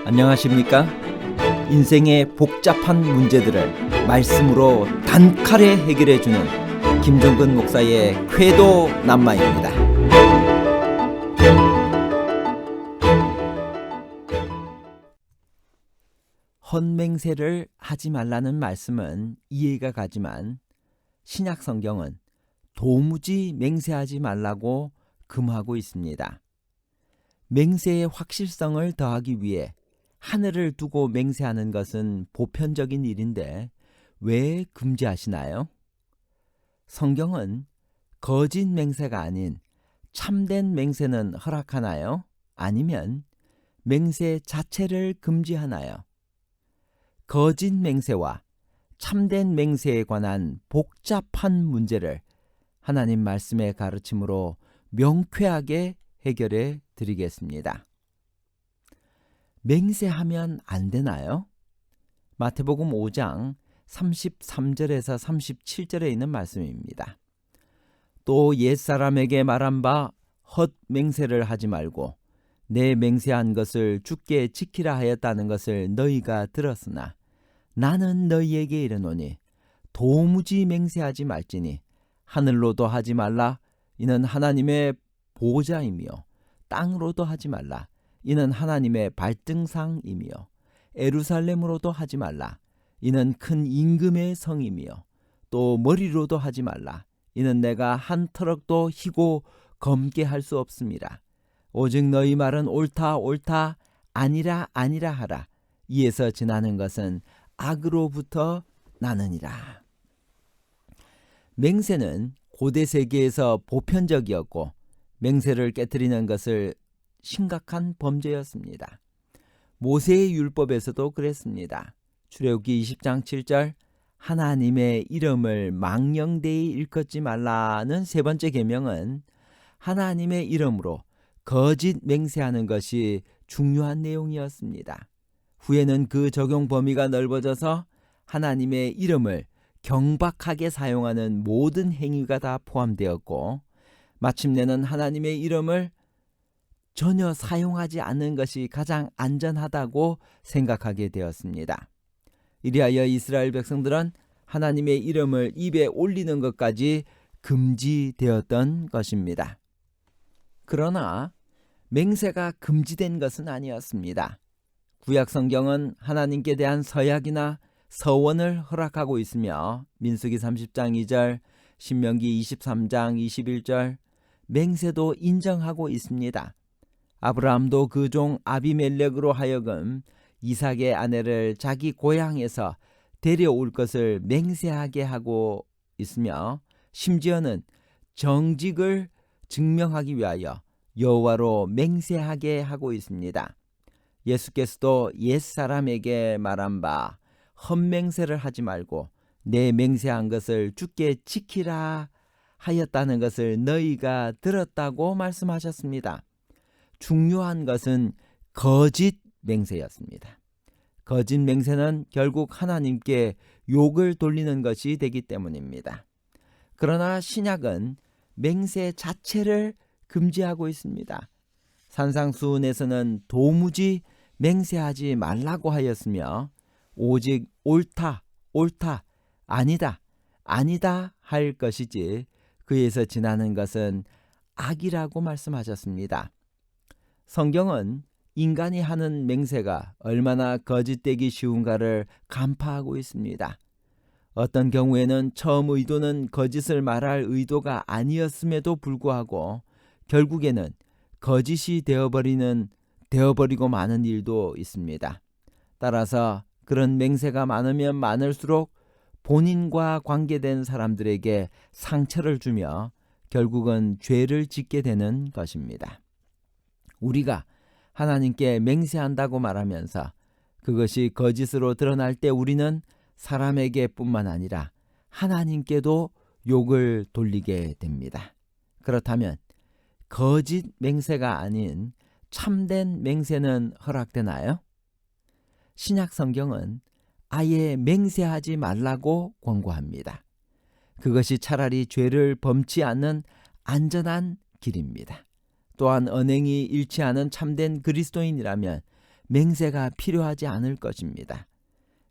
안녕하십니까? 인생의 복잡한 문제들을 말씀으로 단칼에 해결해주는 김종근 목사의 쾌도 남마입니다. 헛맹세를 하지 말라는 말씀은 이해가 가지만 신약 성경은 도무지 맹세하지 말라고 금하고 있습니다. 맹세의 확실성을 더하기 위해 하늘을 두고 맹세하는 것은 보편적인 일인데 왜 금지하시나요? 성경은 거짓 맹세가 아닌 참된 맹세는 허락하나요? 아니면 맹세 자체를 금지하나요? 거짓 맹세와 참된 맹세에 관한 복잡한 문제를 하나님 말씀의 가르침으로 명쾌하게 해결해 드리겠습니다. 맹세하면 안 되나요? 마태복음 5장 33절에서 37절에 있는 말씀입니다. 또 옛사람에게 말한 바 헛맹세를 하지 말고 내 맹세한 것을 주께 지키라 하였다는 것을 너희가 들었으나 나는 너희에게 이르노니 도무지 맹세하지 말지니 하늘로도 하지 말라 이는 하나님의 보좌이며 땅으로도 하지 말라 이는 하나님의 발등상이며 에루살렘으로도 하지 말라 이는 큰 임금의 성이며 또 머리로도 하지 말라 이는 내가 한 터럭도 희고 검게 할 수 없음이라. 오직 너희 말은 옳다 옳다 아니라 아니라 하라. 이에서 지나는 것은 악으로부터 나느니라. 맹세는 고대 세계에서 보편적이었고 맹세를 깨뜨리는 것을 심각한 범죄였습니다. 모세의 율법에서도 그랬습니다. 출애굽기 20장 7절 하나님의 이름을 망령되이 일컫지 말라는 세 번째 계명은 하나님의 이름으로 거짓 맹세하는 것이 중요한 내용이었습니다. 후에는 그 적용 범위가 넓어져서 하나님의 이름을 경박하게 사용하는 모든 행위가 다 포함되었고 마침내는 하나님의 이름을 전혀 사용하지 않는 것이 가장 안전하다고 생각하게 되었습니다. 이리하여 이스라엘 백성들은 하나님의 이름을 입에 올리는 것까지 금지되었던 것입니다. 그러나 맹세가 금지된 것은 아니었습니다. 구약 성경은 하나님께 대한 서약이나 서원을 허락하고 있으며 민수기 30장 2절, 신명기 23장 21절 맹세도 인정하고 있습니다. 아브라함도 그 종 아비멜렉으로 하여금 이삭의 아내를 자기 고향에서 데려올 것을 맹세하게 하고 있으며 심지어는 정직을 증명하기 위하여 여호와로 맹세하게 하고 있습니다. 예수께서도 옛사람에게 말한 바 헛맹세를 하지 말고 내 맹세한 것을 주께 지키라 하였다는 것을 너희가 들었다고 말씀하셨습니다. 중요한 것은 거짓 맹세였습니다. 거짓 맹세는 결국 하나님께 욕을 돌리는 것이 되기 때문입니다. 그러나 신약은 맹세 자체를 금지하고 있습니다. 산상수훈에서는 도무지 맹세하지 말라고 하였으며 오직 옳다, 옳다, 아니다, 아니다 할 것이지 그에서 지나는 것은 악이라고 말씀하셨습니다. 성경은 인간이 하는 맹세가 얼마나 거짓되기 쉬운가를 간파하고 있습니다. 어떤 경우에는 처음 의도는 거짓을 말할 의도가 아니었음에도 불구하고 결국에는 거짓이 되어버리고 마는 일도 있습니다. 따라서 그런 맹세가 많으면 많을수록 본인과 관계된 사람들에게 상처를 주며 결국은 죄를 짓게 되는 것입니다. 우리가 하나님께 맹세한다고 말하면서 그것이 거짓으로 드러날 때 우리는 사람에게 뿐만 아니라 하나님께도 욕을 돌리게 됩니다. 그렇다면 거짓 맹세가 아닌 참된 맹세는 허락되나요? 신약 성경은 아예 맹세하지 말라고 권고합니다. 그것이 차라리 죄를 범치 않는 안전한 길입니다. 또한 언행이 일치하는 참된 그리스도인이라면 맹세가 필요하지 않을 것입니다.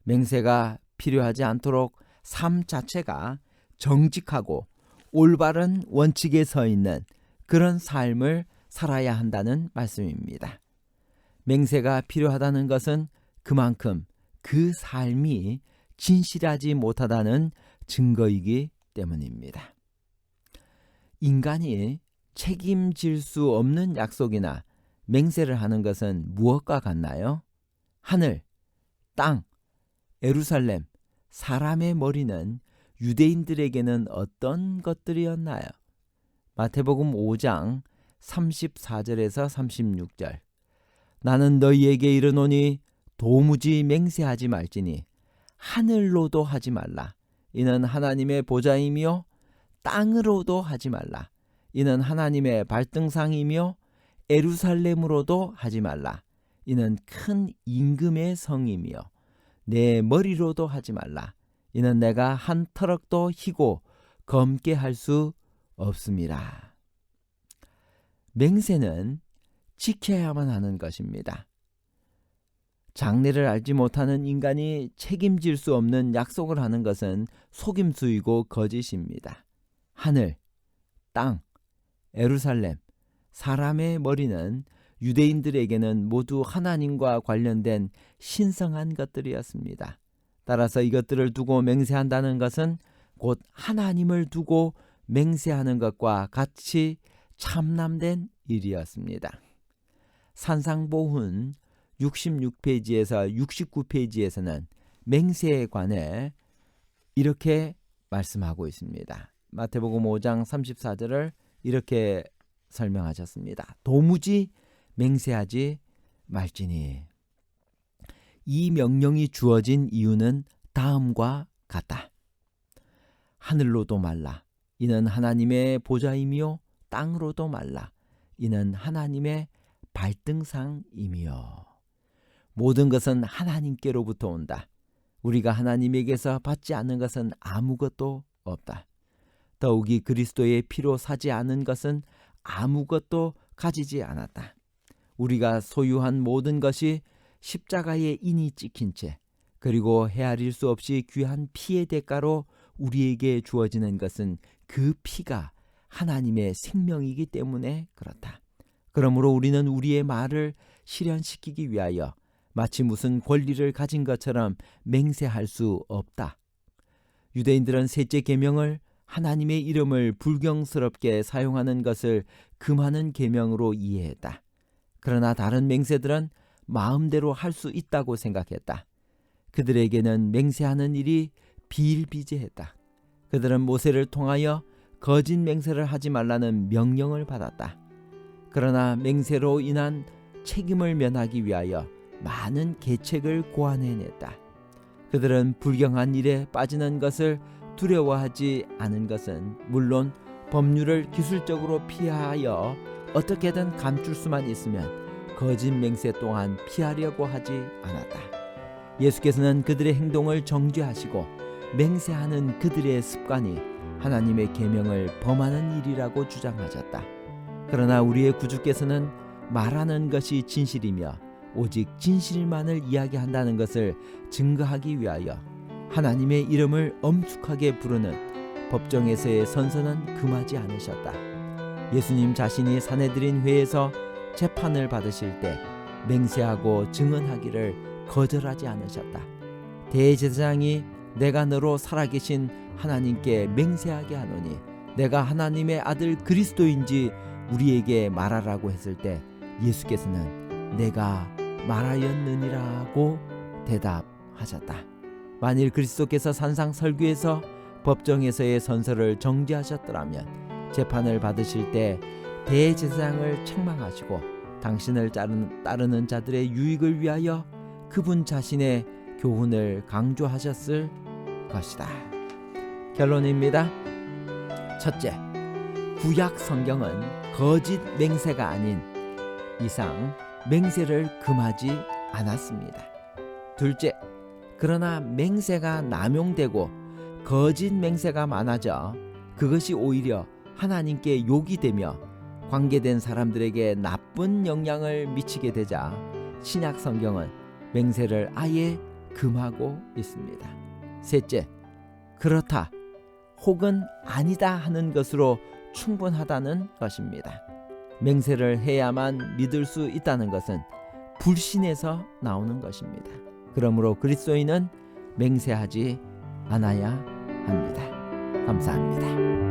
맹세가 필요하지 않도록 삶 자체가 정직하고 올바른 원칙에 서 있는 그런 삶을 살아야 한다는 말씀입니다. 맹세가 필요하다는 것은 그만큼 그 삶이 진실하지 못하다는 증거이기 때문입니다. 인간이 책임질 수 없는 약속이나 맹세를 하는 것은 무엇과 같나요? 하늘, 땅, 예루살렘, 사람의 머리는 유대인들에게는 어떤 것들이었나요? 마태복음 5장 34절에서 36절. 나는 너희에게 이르노니 도무지 맹세하지 말지니 하늘로도 하지 말라. 이는 하나님의 보좌이며 땅으로도 하지 말라. 이는 하나님의 발등상이며 예루살렘으로도 하지 말라. 이는 큰 임금의 성이며 내 머리로도 하지 말라. 이는 내가 한 터럭도 희고 검게 할 수 없음이라. 맹세는 지켜야만 하는 것입니다. 장래를 알지 못하는 인간이 책임질 수 없는 약속을 하는 것은 속임수이고 거짓입니다. 하늘, 땅, 예루살렘, 사람의 머리는 유대인들에게는 모두 하나님과 관련된 신성한 것들이었습니다. 따라서 이것들을 두고 맹세한다는 것은 곧 하나님을 두고 맹세하는 것과 같이 참남된 일이었습니다. 산상보훈 66페이지에서 69페이지에서는 맹세에 관해 이렇게 말씀하고 있습니다. 마태복음 5장 34절을 이렇게 설명하셨습니다. 도무지 맹세하지 말지니. 이 명령이 주어진 이유는 다음과 같다. 하늘로도 말라. 이는 하나님의 보좌이며 땅으로도 말라. 이는 하나님의 발등상이며. 모든 것은 하나님께로부터 온다. 우리가 하나님에게서 받지 않는 것은 아무것도 없다. 더욱이 그리스도의 피로 사지 않은 것은 아무것도 가지지 않았다. 우리가 소유한 모든 것이 십자가의 인이 찍힌 채 그리고 헤아릴 수 없이 귀한 피의 대가로 우리에게 주어지는 것은 그 피가 하나님의 생명이기 때문에 그렇다. 그러므로 우리는 우리의 말을 실현시키기 위하여 마치 무슨 권리를 가진 것처럼 맹세할 수 없다. 유대인들은 셋째 계명을 하나님의 이름을 불경스럽게 사용하는 것을 금하는 계명으로 이해했다. 그러나 다른 맹세들은 마음대로 할 수 있다고 생각했다. 그들에게는 맹세하는 일이 비일비재했다. 그들은 모세를 통하여 거짓 맹세를 하지 말라는 명령을 받았다. 그러나 맹세로 인한 책임을 면하기 위하여 많은 계책을 고안해냈다. 그들은 불경한 일에 빠지는 것을 두려워하지 않은 것은 물론 법률을 기술적으로 피하여 어떻게든 감출 수만 있으면 거짓 맹세 또한 피하려고 하지 않았다. 예수께서는 그들의 행동을 정죄하시고 맹세하는 그들의 습관이 하나님의 계명을 범하는 일이라고 주장하셨다. 그러나 우리의 구주께서는 말하는 것이 진실이며 오직 진실만을 이야기한다는 것을 증거하기 위하여 하나님의 이름을 엄숙하게 부르는 법정에서의 선서는 금하지 않으셨다. 예수님 자신이 사내들인 회에서 재판을 받으실 때 맹세하고 증언하기를 거절하지 않으셨다. 대제사장이 내가 너로 살아계신 하나님께 맹세하게 하노니 내가 하나님의 아들 그리스도인지 우리에게 말하라고 했을 때 예수께서는 내가 말하였느니라고 대답하셨다. 만일 그리스도께서 산상설교에서 법정에서의 선서를 정지하셨더라면 재판을 받으실 때 대제사장을 책망하시고 당신을 따르는 자들의 유익을 위하여 그분 자신의 교훈을 강조하셨을 것이다. 결론입니다. 첫째, 구약 성경은 거짓 맹세가 아닌 이상 맹세를 금하지 않았습니다. 둘째, 그러나 맹세가 남용되고 거짓 맹세가 많아져 그것이 오히려 하나님께 욕이 되며 관계된 사람들에게 나쁜 영향을 미치게 되자 신약 성경은 맹세를 아예 금하고 있습니다. 셋째, 그렇다 혹은 아니다 하는 것으로 충분하다는 것입니다. 맹세를 해야만 믿을 수 있다는 것은 불신에서 나오는 것입니다. 그러므로 그리스도인은 맹세하지 않아야 합니다. 감사합니다.